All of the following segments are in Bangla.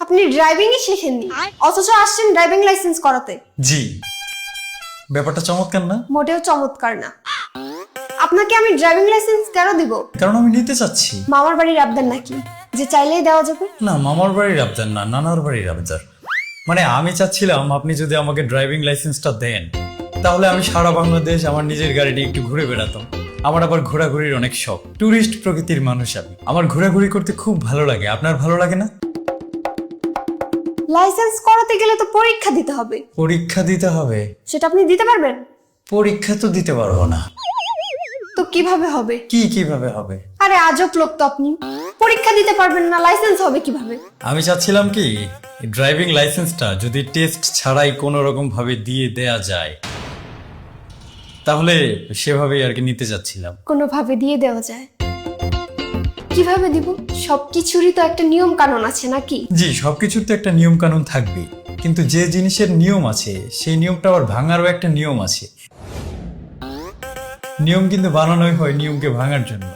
আপনি ড্রাইভিংই শেখেননি, অথচ আসছেন ড্রাইভিং লাইসেন্স করাতে। জি, ব্যাপারটা চমৎকার না? মোটেও চমৎকার না। আপনাকে আমি ড্রাইভিং লাইসেন্স কেন দিব? কারণ আমি নিতে চাচ্ছি। মামার বাড়ির আবদার নাকি যে চাইলেই দেওয়া যাবে? না, মামার বাড়ির আবদার না, নানার বাড়ির আবদার। মানে আমি চাচ্ছিলাম আপনি যদি আমাকে ড্রাইভিং লাইসেন্সটা দেন, তাহলে আমি সারা বাংলাদেশ আমার নিজের গাড়ি নিয়ে একটু ঘুরে বেড়াতাম। আমার আবার ঘোরাঘুরির অনেক শখ, টুরিস্ট প্রকৃতির মানুষ আমি। আমার ঘোরাঘুরি করতে খুব ভালো লাগে। আপনার ভালো লাগে না? লাইসেন্স করাতে গেলে তো পরীক্ষা দিতে হবে। পরীক্ষা দিতে হবে? সেটা আপনি দিতে পারবেন? পরীক্ষা তো দিতে পারবো না। তো কিভাবে হবে? কিভাবে হবে? আরে আজব লোক তো আপনি। পরীক্ষা দিতে পারবেন না, লাইসেন্স হবে কিভাবে? আমি চাচ্ছিলাম কি, ড্রাইভিং লাইসেন্সটা যদি টেস্ট ছাড়াই কোনো রকম ভাবে দিয়ে দেয়া যায়, তাহলে সেভাবেই আর কি নিতে যাচ্ছিলাম। কোনোভাবে দিয়ে দেওয়া যায়? কিভাবে দিব? সবকিছুরই তো একটা নিয়ম কানুন আছে নাকি? জি, সবকিছুর তো একটা নিয়ম কানুন থাকবে, কিন্তু যে জিনিসের নিয়ম আছে সেই নিয়মটা আবার ভাঙারও একটা নিয়ম আছে। নিয়ম কিন্তু বানানোই হয় নিয়মকে ভাঙার জন্য।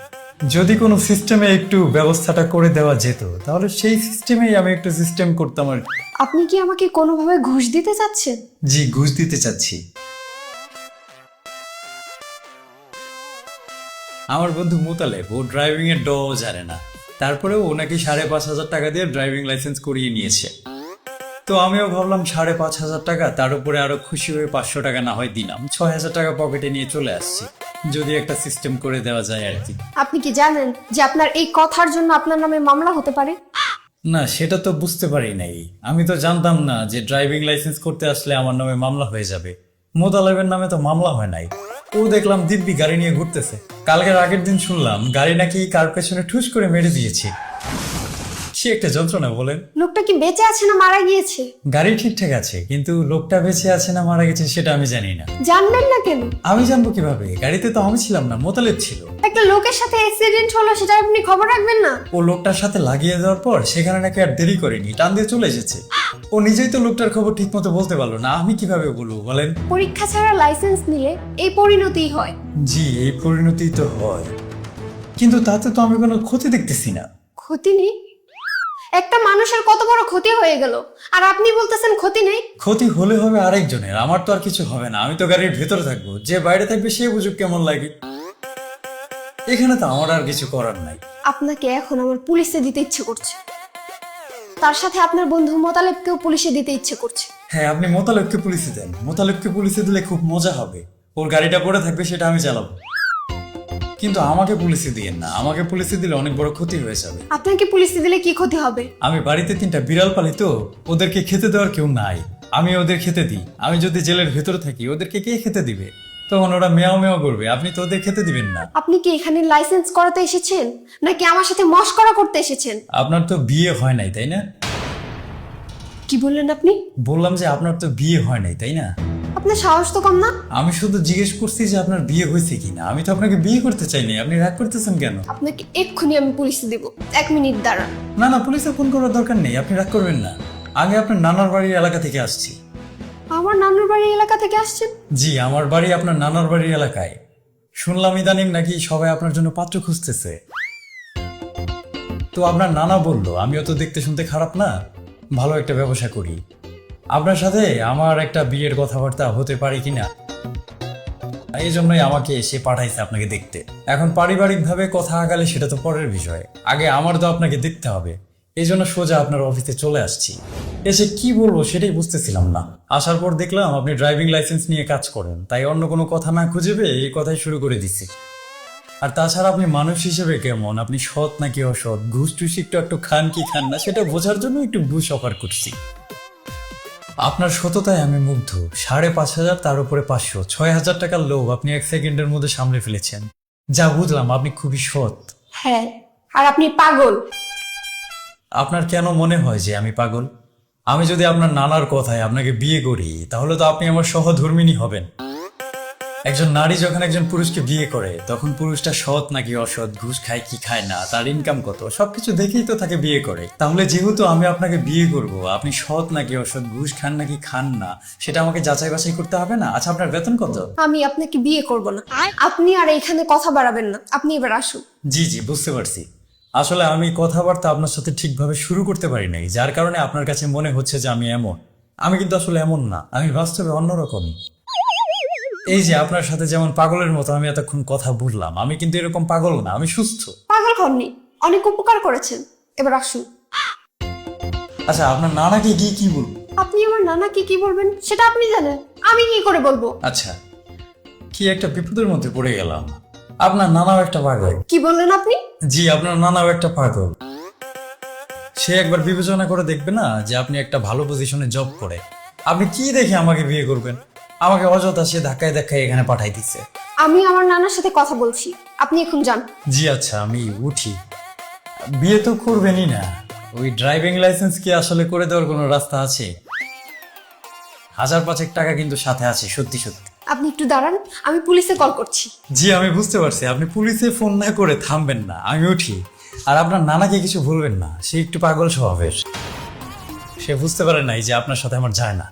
যদি কোনো সিস্টেমে একটু ব্যবস্থাটা করে দেওয়া যেত, তাহলে সেই সিস্টেমেই আমি একটু সিস্টেম করতাম আর কি। আপনি কি আমাকে কোনোভাবে ঘুষ দিতে চাচ্ছেন? জি, ঘুষ দিতে চাচ্ছি। আমার বন্ধু মোতালেব, ও ড্রাইভিং এর ডও জানে না, তারপরেও ও নাকি 5,500 টাকা দিয়ে ড্রাইভিং লাইসেন্স করিয়ে নিয়েছে। তো আমিও ভাবলাম 5,500 টাকা, তার উপরে আরো খুশি হয়ে 500 টাকা না হয় দিলাম, 6,000 টাকা পকেটে নিয়ে চলে আসছি। যদি একটা সিস্টেম করে দেওয়া যায় আর কি। আপনি কি জানেন যে আপনার এই কথার জন্য আপনার নামে মামলা হতে পারে? না, সেটা তো বুঝতে পারি নাই। আমি তো জানতাম না যে ড্রাইভিং লাইসেন্স করতে আসলে আমার নামে মামলা হয়ে যাবে। মোতালেবের নামে তো মামলা হয় নাই। ও দেখলাম দিব্যি গাড়ি নিয়ে ঘুরতেছে। কালকের আগের দিন শুনলাম গাড়ি নাকি কার পেছনে ঠুস করে মেরে দিয়েছে। কি একটা যন্ত্রণা বলেন। লোকটা কি বেঁচে আছে না মারা গিয়েছে? গাড়ি ঠিকঠাক আছে, কিন্তু লোকটা বেঁচে আছে না মারা গেছে সেটা আমি জানি না। জানবেন না কেন? আমি জানবো কিভাবে? গাড়িতে তো আমি ছিলাম না, মোতালেব ছিল। একটা লোকের সাথে অ্যাক্সিডেন্ট হলো, সেটা আপনি খবর রাখবেন না? ও লোকটার সাথে লাগিয়ে দেওয়ার পর সেখানে নাকি আর দেরি করেনি, টান দিয়ে চলে এসেছে। ও নিজেই তো লোকটার খবর ঠিক মতো বলতে পারলো না, আমি কিভাবে বলবো বলেন? পরীক্ষা ছাড়া লাইসেন্স নিলে এই পরিণতিই হয়। জি, এই পরিণতি তো হয়, কিন্তু তাতে তো আমি কোনো ক্ষতি দেখতেছি না। ক্ষতি নেই? একটা মানুষের কত বড় ক্ষতি হয়ে গেল, আর আপনি বলতেছেন ক্ষতি নেই? ক্ষতি হলে হবে আরেকজনের, আমার তো আর কিছু হবে না। আমি তো গাড়ির ভেতরে থাকবো, যে বাইরে থাকবে সে বুঝুক কেমন লাগে। এখানে তো আমার আর কিছু করার নাই। আপনাকে এখন আমার পুলিশে দিতে ইচ্ছে করছে, তার সাথে আপনার বন্ধু মোতালেবকেও পুলিশে দিতে ইচ্ছে করছে। হ্যাঁ, আপনি মোতালেবকে পুলিশে দেন। মোতালেবকে পুলিশে দিলে খুব মজা হবে। ওর গাড়িটা পড়ে থাকবে, সেটা আমি চালাবো। কিন্তু আমাকে পুলিশে দিয়েন না, আমাকে পুলিশে দিলে অনেক বড় ক্ষতি হয়ে যাবে। আপনাকে পুলিশে দিলে কি ক্ষতি হবে? আমি বাড়িতে 3টা বিড়াল পালি, তো ওদেরকে খেতে দেওয়ার কেউ নাই। আমি ওদের খেতে দিই। আমি যদি জেলের ভেতরে থাকি, ওদেরকে কে খেতে দিবে? তখন ওরা মেয়াও মেয়াও করবে, আপনি তো ওদের খেতে দিবেন না। আপনি কি এখানে লাইসেন্স করাতে এসেছেন নাকি আমার সাথে মশকরা করতে এসেছেন? আপনার তো বিয়ে হয় নাই, তাই না? কি বললেন আপনি? বললাম যে আপনার তো বিয়ে হয় নাই, তাই না? আপনার সাহস তো কম না? আমি শুধু জিজ্ঞেস করছি যে আপনার বিয়ে হয়েছে কিনা। আমি তো আপনাকে বিয়ে করতে চাইনি, আপনি রাগ করতেছেন কেন? আপনাকে এক্ষুনি আমি পুলিশে দেব, 1 মিনিট দাঁড়ান। না না, পুলিশে ফোন করার দরকার নেই, আপনি রাগ করবেন না। আমি আপনার নানার বাড়ির এলাকা থেকে আসছি। আমার নানুর বাড়ির এলাকা থেকে আসছেন? জি, আমার বাড়ি আপনার নানার বাড়ির এলাকায়। শুনলাম ইদানিং নাকি সবাই আপনার জন্য পাত্র খুঁজতেছে। তো আপনার নানা বললো, আমিও তো দেখতে শুনতে খারাপ না, ভালো একটা ব্যবসা করি। আপনার সাথে আমার একটা বিয়ের কথাবার্তা হতে পারে কিনা, এই জন্যই আমাকে এসে পাঠাইছে আপনাকে দেখতে। এখন পারিবারিক ভাবে কথা আগালে সেটা তো পরের বিষয়, আগে আমার তো আপনাকে দেখতে হবে। এই জন্য সোজা আপনার অফিসে চলে আসছি। এসে কি বলবো সেটাই বুঝতেছিলাম না। আসার পর দেখলাম আপনি ড্রাইভিং লাইসেন্স নিয়ে কাজ করেন, তাই অন্য কোনো কথা না খুঁজে পেয়ে এই কথাই শুরু করে দিচ্ছি। আর তাছাড়া আপনি মানুষ হিসেবে কেমন, আপনি সৎ নাকি অসৎ, ঘুষ টুস একটু খান কি খান না সেটা বোঝার জন্য একটু ঘুষ অফার করছি। আপনার সততায় আমি মুগ্ধ। 5,500, তার উপরে 500, 6,000 টাকার লোভ আপনি 1 সেকেন্ডের মধ্যে সামলে ফেলেছেন। যা বুঝলাম আপনি খুবই সৎ। হ্যাঁ, আর আপনি পাগল। আপনার কেন মনে হয় যে আমি পাগল? আমি যদি আপনার নানার কথায় আপনাকে বিয়ে করি, তাহলে তো আপনি আমার সহধর্মিণী হবেন। একজন নারী যখন একজন পুরুষকে বিয়ে করে, তখন পুরুষটা সৎ নাকি অসৎ, ঘুষ খায় কি খায় না, তার ইনকাম কত, সবকিছু দেখেই তো তাকে বিয়ে করে। তাহলে যেহেতু আমি আপনাকে বিয়ে করব, আপনি সৎ নাকি অসৎ, ঘুষ খান নাকি খান না, সেটা আমাকে যাচাই বাছাই করতে হবে না? আচ্ছা, আপনার বেতন কত? আমি আপনাকে বিয়ে করব না। আপনি আর এখানে কথা বাড়াবেন না, আপনি এবার আসুন। জি জি, বুঝতে পারছি। আসলে আমি কথাবার্তা আপনার সাথে ঠিকভাবে শুরু করতে পারি নাই, যার কারণে আপনার কাছে মনে হচ্ছে যে আমি এমন। আমি কিন্তু আসলে এমন না, আমি বাস্তবে অন্যরকমই। এই যে আপনার সাথে যেমন পাগলের মতো আমি এতক্ষণ কথা বললাম, আমি কিন্তু এরকম পাগল না, আমি সুস্থ। পাগল হননি, অনেক উপকার করেছেন। এবার আসুন। আচ্ছা, আপনার নানাকে গিয়ে কি বলবো? আপনি আমার নানাকে কি বলবেন সেটা আপনি জানেন, আমি কি করে বলবো? আচ্ছা, কি একটা বিপদের মধ্যে পড়ে গেলাম। আপনার নানাও একটা পাগল। কি বললেন আপনি? জি, আপনার নানাও একটা পাগল। সে একবার বিবেচনা করে দেখবে না যে আপনি একটা ভালো পজিশনে জব করে আপনি কি দেখে আমাকে বিয়ে করবেন? আমাকে অযথা সে ধাক্কায় ধাক্কায় এখানে পাঠাই দিচ্ছে। আমি আমার নানার সাথে কথা বলছি, আপনি এখন যান। জি আচ্ছা, আমি উঠি। বিয়ে তো করবেনই না, ওই ড্রাইভিং লাইসেন্স কি আসলে করে দেওয়ার কোনো রাস্তা আছে? 1,500 টাকা কিন্তু সাথে আছে, সত্যি সত্যি। আপনি একটু দাঁড়ান, আমি পুলিশে কল করছি। জি, আমি বুঝতে পারছি, আপনি পুলিশে ফোন না করে থামবেন না। আমি উঠি। আর আপনার নানাকে কিছু বলবেন না, সে একটু পাগল স্বভাবের। সে বুঝতে পারে নাই যে আপনার সাথে আমার যায় না।